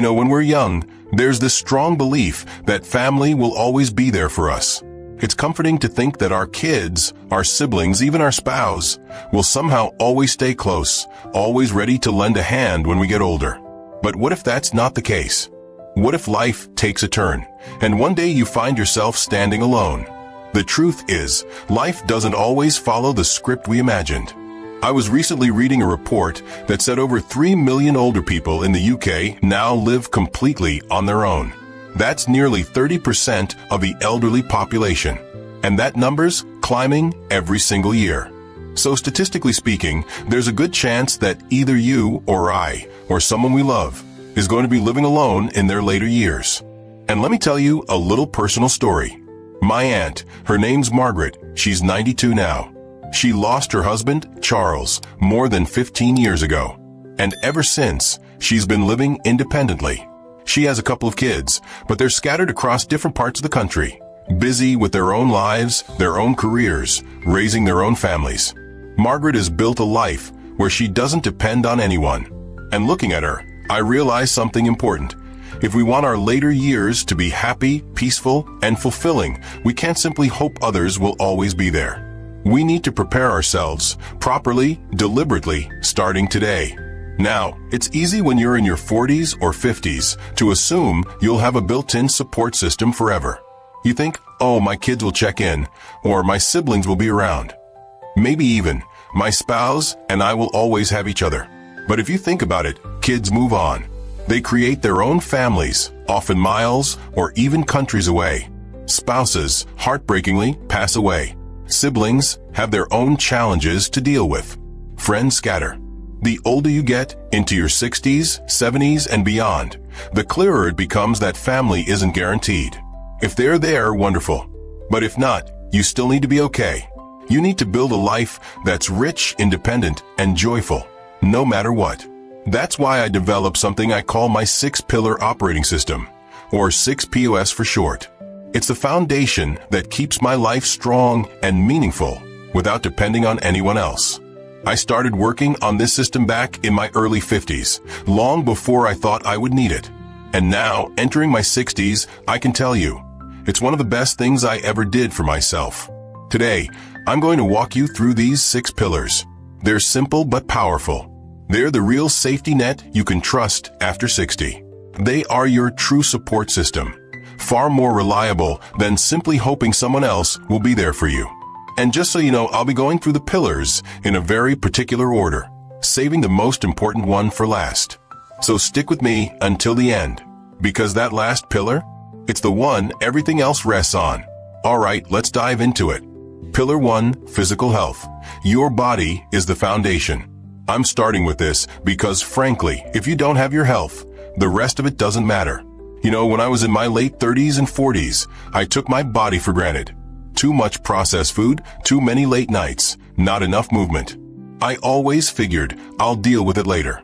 When we're young, there's this strong belief that family will always be there for us. It's comforting to think that our kids, our siblings, even our spouse, will somehow always stay close, always ready to lend a hand when we get older. But what if that's not the case? What if life takes a turn, and one day you find yourself standing alone? The truth is, life doesn't always follow the script we imagined. I was recently reading a report that said over 3 million older people in the UK now live completely on their own. That's nearly 30% of the elderly population, and that number's climbing every single year. So statistically speaking, there's a good chance that either you or I, or someone we love, is going to be living alone in their later years. And let me tell you a little personal story. My aunt, her name's Margaret, she's 92 now. She lost her husband, Charles, more than 15 years ago. And ever since, she's been living independently. She has a couple of kids, but they're scattered across different parts of the country, busy with their own lives, their own careers, raising their own families. Margaret has built a life where she doesn't depend on anyone. And looking at her, I realize something important. If we want our later years to be happy, peaceful, and fulfilling, we can't simply hope others will always be there. We need to prepare ourselves, properly, deliberately, starting today. Now, it's easy when you're in your 40s or 50s to assume you'll have a built-in support system forever. You think, oh, my kids will check in, or my siblings will be around. Maybe even, my spouse and I will always have each other. But if you think about it, kids move on. They create their own families, often miles or even countries away. Spouses, heartbreakingly, pass away. Siblings have their own challenges to deal with. Friends scatter. The older you get, into your 60s, 70s, and beyond, the clearer it becomes that family isn't guaranteed. If they're there, wonderful. But if not, you still need to be okay. You need to build a life that's rich, independent, and joyful, no matter what. That's why I developed something I call my 6-pillar operating system, or 6POS for short. It's the foundation that keeps my life strong and meaningful without depending on anyone else. I started working on this system back in my early 50s, long before I thought I would need it. And now, entering my 60s, I can tell you, it's one of the best things I ever did for myself. Today, I'm going to walk you through these 6 pillars. They're simple but powerful. They're the real safety net you can trust after 60. They are your true support system, far more reliable than simply hoping someone else will be there for you. And just so you know, I'll be going through the pillars in a very particular order, saving the most important one for last. So stick with me until the end, because that last pillar, it's the one everything else rests on. All right, let's dive into it. Pillar 1, physical health. Your body is the foundation. I'm starting with this because, frankly, if you don't have your health, the rest of it doesn't matter. When I was in my late 30s and 40s, I took my body for granted. Too much processed food, too many late nights, not enough movement. I always figured I'll deal with it later.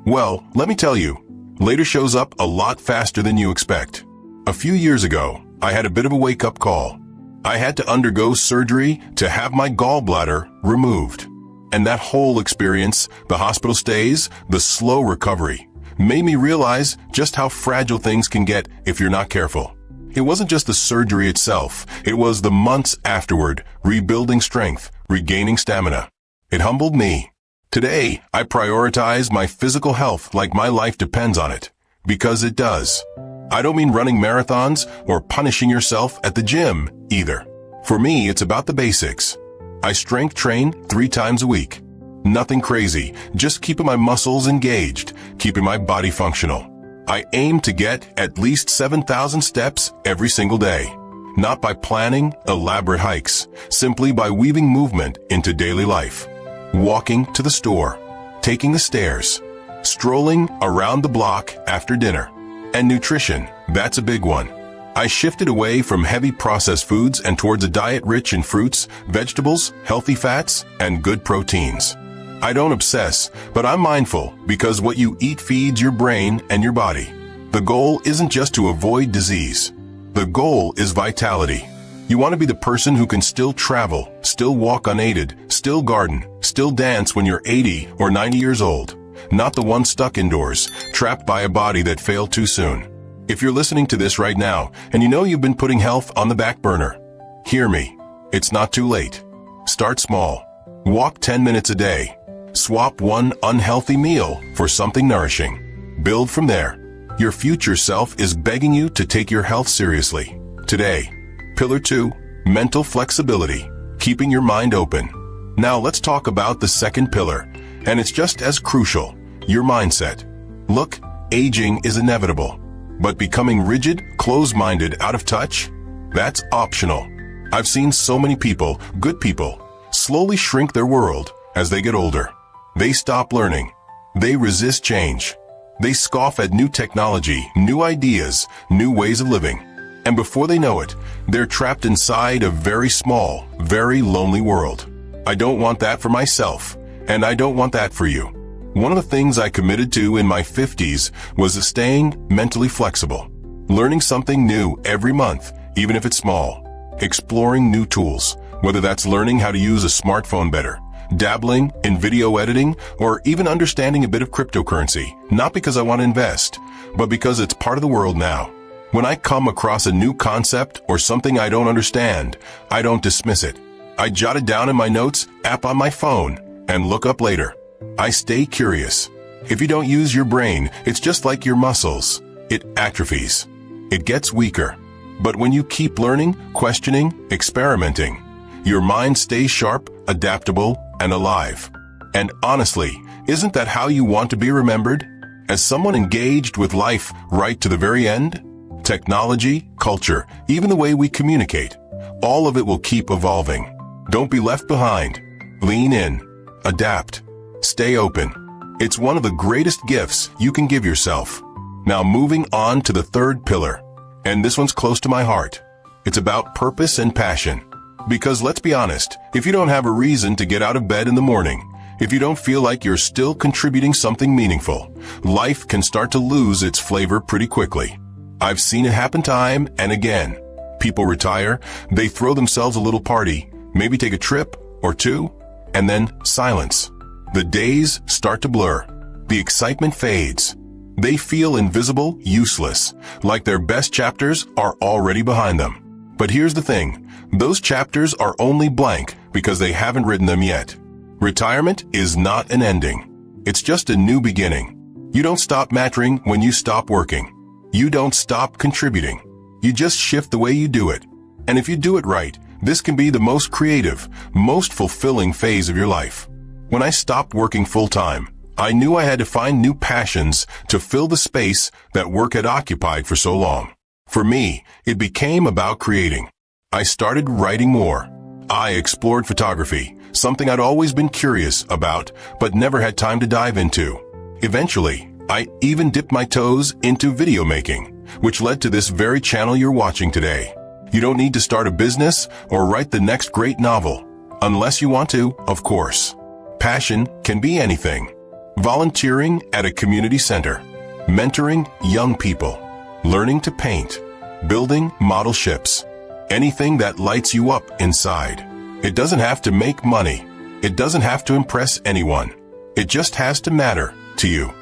Well, let me tell you, later shows up a lot faster than you expect. A few years ago, I had a bit of a wake-up call. I had to undergo surgery to have my gallbladder removed. And that whole experience, the hospital stays, the slow recovery, made me realize just how fragile things can get if you're not careful. It wasn't just the surgery itself, it was the months afterward, rebuilding strength, regaining stamina. It humbled me. Today, I prioritize my physical health like my life depends on it, because it does. I don't mean running marathons or punishing yourself at the gym, either. For me, it's about the basics. I strength train 3 times a week. Nothing crazy, just keeping my muscles engaged, keeping my body functional. I aim to get at least 7,000 steps every single day. Not by planning elaborate hikes, simply by weaving movement into daily life. Walking to the store, taking the stairs, strolling around the block after dinner. And nutrition, that's a big one. I shifted away from heavy processed foods and towards a diet rich in fruits, vegetables, healthy fats, and good proteins. I don't obsess, but I'm mindful because what you eat feeds your brain and your body. The goal isn't just to avoid disease. The goal is vitality. You want to be the person who can still travel, still walk unaided, still garden, still dance when you're 80 or 90 years old. not the one stuck indoors, trapped by a body that failed too soon. If you're listening to this right now, and you know you've been putting health on the back burner, hear me. It's not too late. Start small. Walk 10 minutes a day. Swap one unhealthy meal for something nourishing. Build from there. Your future self is begging you to take your health seriously. Today. Pillar 2, mental flexibility, keeping your mind open. Now let's talk about the second pillar, and it's just as crucial, your mindset. Look, aging is inevitable, but becoming rigid, closed-minded, out of touch, that's optional. I've seen so many people, good people, slowly shrink their world as they get older. They stop learning. They resist change. They scoff at new technology, new ideas, new ways of living. And before they know it, they're trapped inside a very small, very lonely world. I don't want that for myself, and I don't want that for you. One of the things I committed to in my 50s was staying mentally flexible, learning something new every month, even if it's small, exploring new tools, whether that's learning how to use a smartphone better, dabbling in video editing, or even understanding a bit of cryptocurrency, not because I want to invest, but because it's part of the world now. When I come across a new concept or something I don't understand, I don't dismiss it. I jot it down in my notes app on my phone and look up later. I stay curious. If you don't use your brain, it's just like your muscles. It atrophies. It gets weaker. But when you keep learning, questioning, experimenting, your mind stays sharp, adaptable, and alive. And honestly, isn't that how you want to be remembered? As someone engaged with life right to the very end? Technology, culture, even the way we communicate, all of it will keep evolving. Don't be left behind. Lean in. Adapt. Stay open. It's one of the greatest gifts you can give yourself. Now moving on to the third pillar, and this one's close to my heart. It's about purpose and passion. Because let's be honest, if you don't have a reason to get out of bed in the morning, if you don't feel like you're still contributing something meaningful, life can start to lose its flavor pretty quickly. I've seen it happen time and again. People retire, they throw themselves a little party, maybe take a trip or two, and then silence. The days start to blur. The excitement fades. They feel invisible, useless, like their best chapters are already behind them. But here's the thing, those chapters are only blank because they haven't written them yet. Retirement is not an ending. It's just a new beginning. You don't stop mattering when you stop working. You don't stop contributing. You just shift the way you do it. And if you do it right, this can be the most creative, most fulfilling phase of your life. When I stopped working full-time, I knew I had to find new passions to fill the space that work had occupied for so long. For me, it became about creating. I started writing more. I explored photography, something I'd always been curious about, but never had time to dive into. Eventually, I even dipped my toes into video making, which led to this very channel you're watching today. You don't need to start a business or write the next great novel, unless you want to, of course. Passion can be anything. Volunteering at a community center, mentoring young people, learning to paint, building model ships, anything that lights you up inside. It doesn't have to make money. It doesn't have to impress anyone. It just has to matter to you.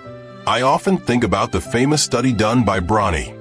I often think about the famous study done by Bronnie,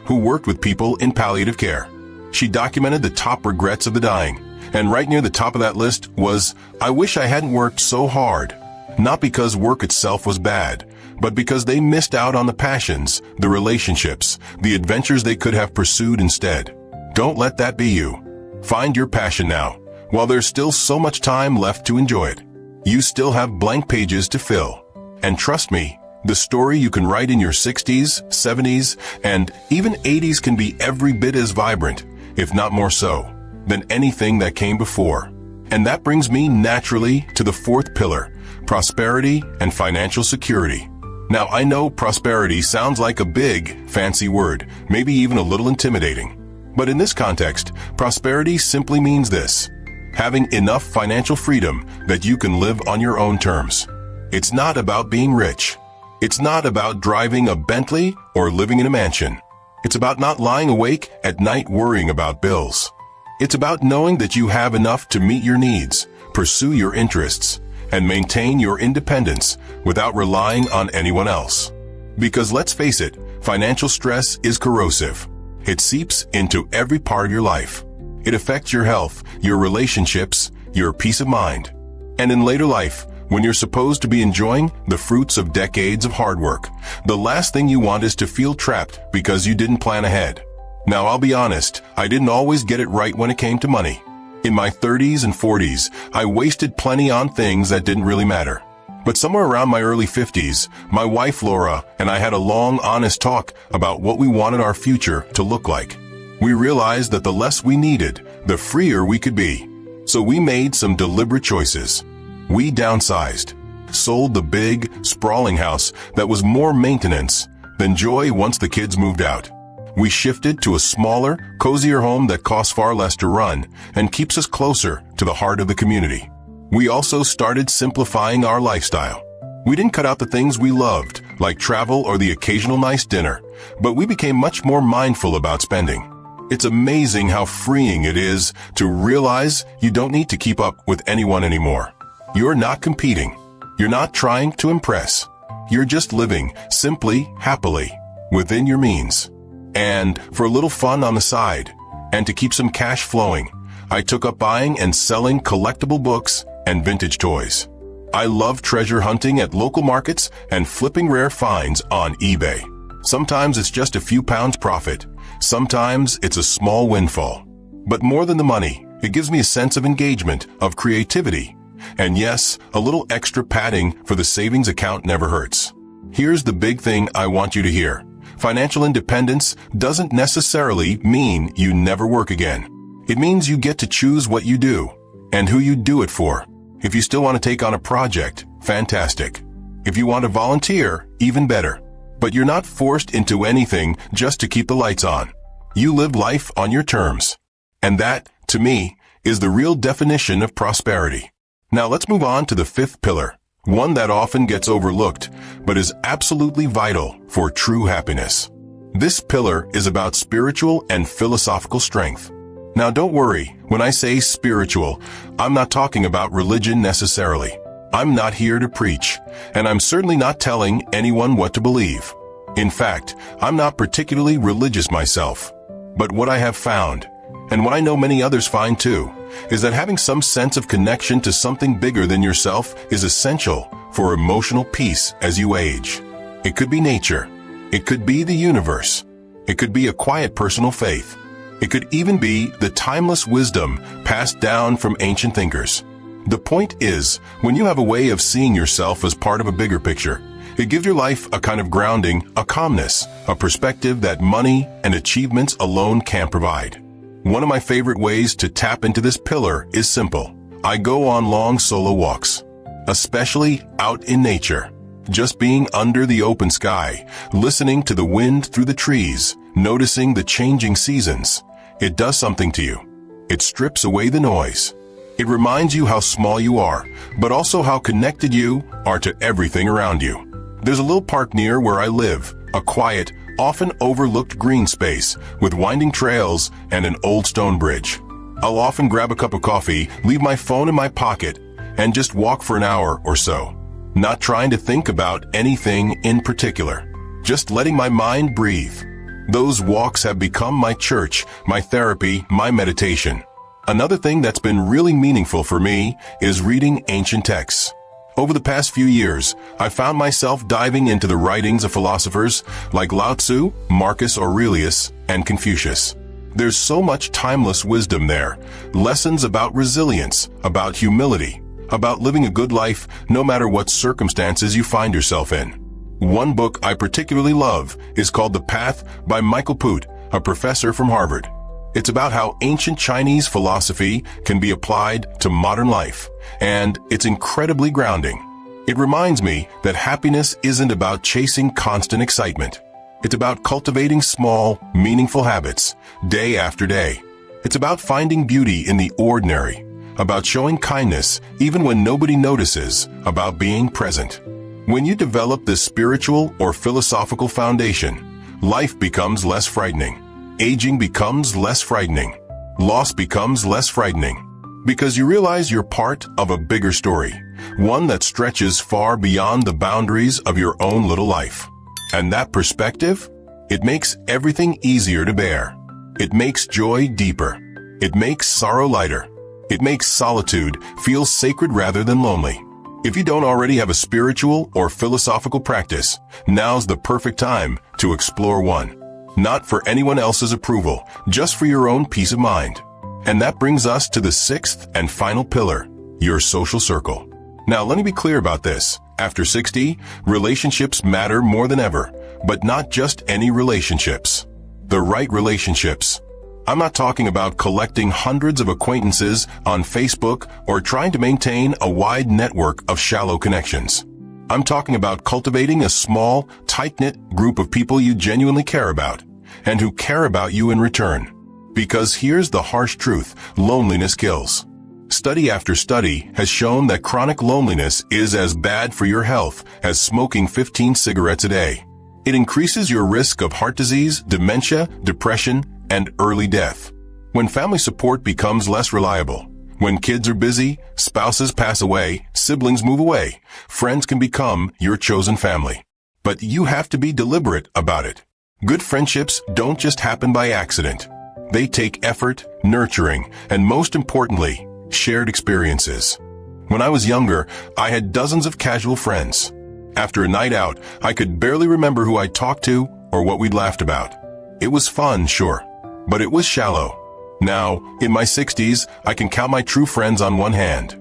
who worked with people in palliative care. She documented the top regrets of the dying, and right near the top of that list was, "I wish I hadn't worked so hard." Not because work itself was bad, but because they missed out on the passions, the relationships, the adventures they could have pursued instead. Don't let that be you. Find your passion now, while there's still so much time left to enjoy it. You still have blank pages to fill. And trust me, the story you can write in your 60s, 70s, and even 80s can be every bit as vibrant, if not more so, than anything that came before. And that brings me naturally to the fourth pillar, prosperity and financial security. Now, I know prosperity sounds like a big, fancy word, maybe even a little intimidating. But in this context, prosperity simply means this: having enough financial freedom that you can live on your own terms. It's not about being rich. It's not about driving a Bentley or living in a mansion. It's about not lying awake at night worrying about bills. It's about knowing that you have enough to meet your needs, pursue your interests, and maintain your independence without relying on anyone else. Because let's face it, financial stress is corrosive. It seeps into every part of your life. It affects your health, your relationships, your peace of mind. And in later life, when you're supposed to be enjoying the fruits of decades of hard work, the last thing you want is to feel trapped because you didn't plan ahead. Now, I'll be honest, I didn't always get it right when it came to money. In my 30s and 40s, I wasted plenty on things that didn't really matter. But somewhere around my early 50s, my wife Laura and I had a long, honest talk about what we wanted our future to look like. We realized that the less we needed, the freer we could be. So we made some deliberate choices. We downsized, sold the big, sprawling house that was more maintenance than joy once the kids moved out. We shifted to a smaller, cozier home that costs far less to run and keeps us closer to the heart of the community. We also started simplifying our lifestyle. We didn't cut out the things we loved, like travel or the occasional nice dinner, but we became much more mindful about spending. It's amazing how freeing it is to realize you don't need to keep up with anyone anymore. You're not competing. You're not trying to impress. You're just living simply, happily, within your means. And for a little fun on the side, and to keep some cash flowing, I took up buying and selling collectible books and vintage toys. I love treasure hunting at local markets and flipping rare finds on eBay. Sometimes it's just a few pounds profit. Sometimes it's a small windfall. But more than the money, it gives me a sense of engagement, of creativity. And yes, a little extra padding for the savings account never hurts. Here's the big thing I want you to hear. Financial independence doesn't necessarily mean you never work again. It means you get to choose what you do and who you do it for. If you still want to take on a project, fantastic. If you want to volunteer, even better. But you're not forced into anything just to keep the lights on. You live life on your terms. And that, to me, is the real definition of prosperity. Now let's move on to the fifth pillar, one that often gets overlooked, but is absolutely vital for true happiness. This pillar is about spiritual and philosophical strength. Now don't worry, when I say spiritual, I'm not talking about religion necessarily. I'm not here to preach, and I'm certainly not telling anyone what to believe. In fact, I'm not particularly religious myself. But what I have found, and what I know many others find too, is that having some sense of connection to something bigger than yourself is essential for emotional peace as you age. It could be nature. It could be the universe. It could be a quiet personal faith. It could even be the timeless wisdom passed down from ancient thinkers. The point is, when you have a way of seeing yourself as part of a bigger picture, it gives your life a kind of grounding, a calmness, a perspective that money and achievements alone can't provide. One of my favorite ways to tap into this pillar is simple. I go on long solo walks, especially out in nature. Just being under the open sky, listening to the wind through the trees, noticing the changing seasons. It does something to you. It strips away the noise. It reminds you how small you are, but also how connected you are to everything around you. There's a little park near where I live, a quiet, often overlooked green space with winding trails and an old stone bridge. I'll often grab a cup of coffee, leave my phone in my pocket, and just walk for an hour or so. Not trying to think about anything in particular, just letting my mind breathe. Those walks have become my church, my therapy, my meditation. Another thing that's been really meaningful for me is reading ancient texts. Over the past few years, I've found myself diving into the writings of philosophers like Lao Tzu, Marcus Aurelius, and Confucius. There's so much timeless wisdom there, lessons about resilience, about humility, about living a good life no matter what circumstances you find yourself in. One book I particularly love is called The Path by Michael Poot, a professor from Harvard. It's about how ancient Chinese philosophy can be applied to modern life, and it's incredibly grounding. It reminds me that happiness isn't about chasing constant excitement. It's about cultivating small, meaningful habits, day after day. It's about finding beauty in the ordinary, about showing kindness even when nobody notices, about being present. When you develop this spiritual or philosophical foundation, life becomes less frightening. Aging becomes less frightening. Loss becomes less frightening. Because you realize you're part of a bigger story, one that stretches far beyond the boundaries of your own little life. And that perspective? It makes everything easier to bear. It makes joy deeper. It makes sorrow lighter. It makes solitude feel sacred rather than lonely. If you don't already have a spiritual or philosophical practice, now's the perfect time to explore one. Not for anyone else's approval, just for your own peace of mind. And that brings us to the sixth and final pillar, your social circle. Now, let me be clear about this. After 60, relationships matter more than ever, but not just any relationships. The right relationships. I'm not talking about collecting hundreds of acquaintances on Facebook or trying to maintain a wide network of shallow connections. I'm talking about cultivating a small, tight-knit group of people you genuinely care about, and who care about you in return. Because here's the harsh truth, loneliness kills. Study after study has shown that chronic loneliness is as bad for your health as smoking 15 cigarettes a day. It increases your risk of heart disease, dementia, depression, and early death. When family support becomes less reliable, when kids are busy, spouses pass away, siblings move away, friends can become your chosen family. But you have to be deliberate about it. Good friendships don't just happen by accident. They take effort, nurturing, and most importantly, shared experiences. When I was younger, I had dozens of casual friends. After a night out, I could barely remember who I talked to or what we'd laughed about. It was fun, sure, but it was shallow. Now, in my 60s, I can count my true friends on one hand.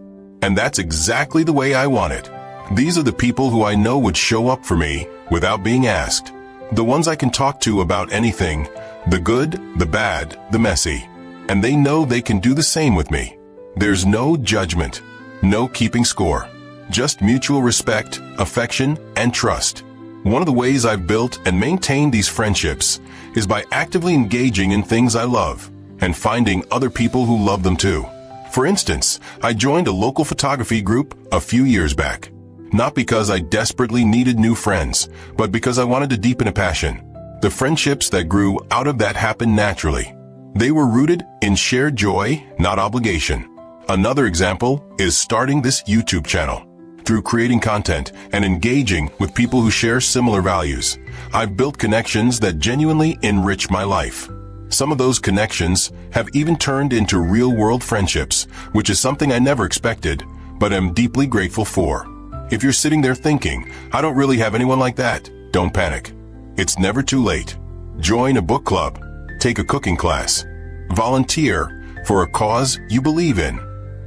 And that's exactly the way I want it. These are the people who I know would show up for me without being asked. The ones I can talk to about anything, the good, the bad, the messy. And they know they can do the same with me. There's no judgment, no keeping score. Just mutual respect, affection, and trust. One of the ways I've built and maintained these friendships is by actively engaging in things I love and finding other people who love them too. For instance, I joined a local photography group a few years back. Not because I desperately needed new friends, but because I wanted to deepen a passion. The friendships that grew out of that happened naturally. They were rooted in shared joy, not obligation. Another example is starting this YouTube channel. Through creating content and engaging with people who share similar values, I've built connections that genuinely enrich my life. Some of those connections have even turned into real-world friendships, which is something I never expected, but am deeply grateful for. If you're sitting there thinking, I don't really have anyone like that, don't panic. It's never too late. Join a book club, take a cooking class, volunteer for a cause you believe in.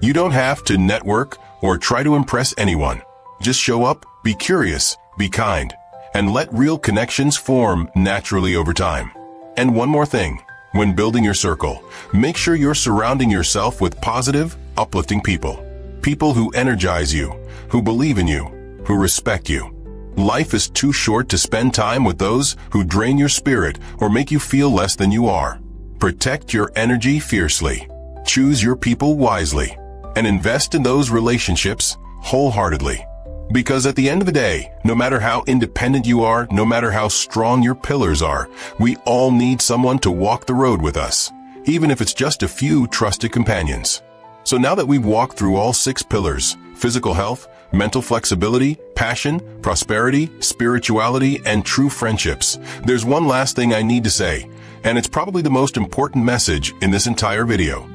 You don't have to network or try to impress anyone. Just show up, be curious, be kind, and let real connections form naturally over time. And one more thing, when building your circle, make sure you're surrounding yourself with positive, uplifting people. People who energize you, who believe in you, who respect you. Life is too short to spend time with those who drain your spirit or make you feel less than you are. Protect your energy fiercely. Choose your people wisely. And invest in those relationships wholeheartedly. Because at the end of the day, no matter how independent you are, no matter how strong your pillars are, we all need someone to walk the road with us, even if it's just a few trusted companions. So now that we've walked through all 6 pillars, physical health, mental flexibility, passion, prosperity, spirituality, and true friendships, there's one last thing I need to say, and it's probably the most important message in this entire video.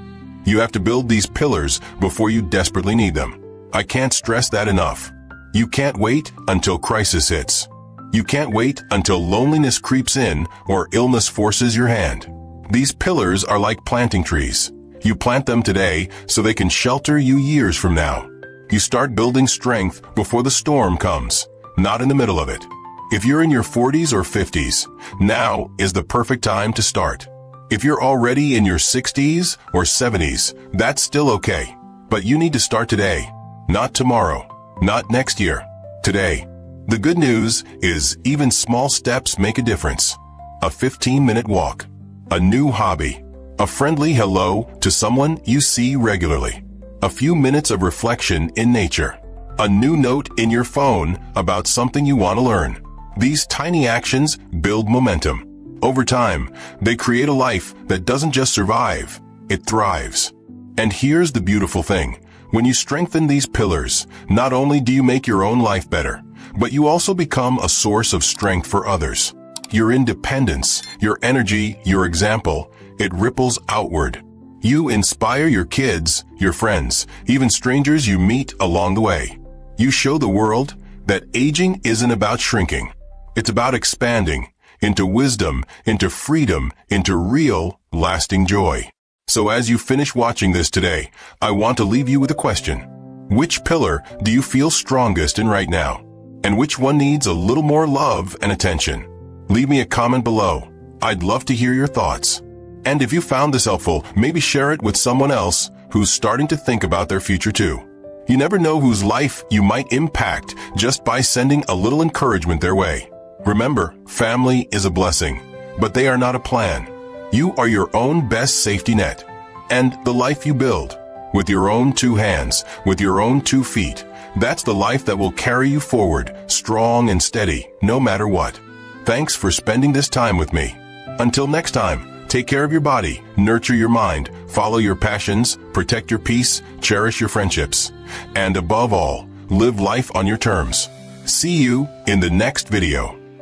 You have to build these pillars before you desperately need them. I can't stress that enough. You can't wait until crisis hits. You can't wait until loneliness creeps in or illness forces your hand. These pillars are like planting trees. You plant them today so they can shelter you years from now. You start building strength before the storm comes, not in the middle of it. If you're in your 40s or 50s, now is the perfect time to start. If you're already in your 60s or 70s, that's still okay. But you need to start today, not tomorrow, not next year, today. The good news is even small steps make a difference. A 15-minute walk, a new hobby, a friendly hello to someone you see regularly, a few minutes of reflection in nature, a new note in your phone about something you want to learn. These tiny actions build momentum. Over time, they create a life that doesn't just survive, it thrives. And here's the beautiful thing. When you strengthen these pillars, not only do you make your own life better, but you also become a source of strength for others. Your independence, your energy, your example, it ripples outward. You inspire your kids, your friends, even strangers you meet along the way. You show the world that aging isn't about shrinking. It's about expanding into wisdom, into freedom, into real, lasting joy. So as you finish watching this today, I want to leave you with a question. Which pillar do you feel strongest in right now? And which one needs a little more love and attention? Leave me a comment below. I'd love to hear your thoughts. And if you found this helpful, maybe share it with someone else who's starting to think about their future too. You never know whose life you might impact just by sending a little encouragement their way. Remember, family is a blessing, but they are not a plan. You are your own best safety net. And the life you build, with your own 2 hands, with your own 2 feet, that's the life that will carry you forward, strong and steady, no matter what. Thanks for spending this time with me. Until next time, take care of your body, nurture your mind, follow your passions, protect your peace, cherish your friendships, and above all, live life on your terms. See you in the next video.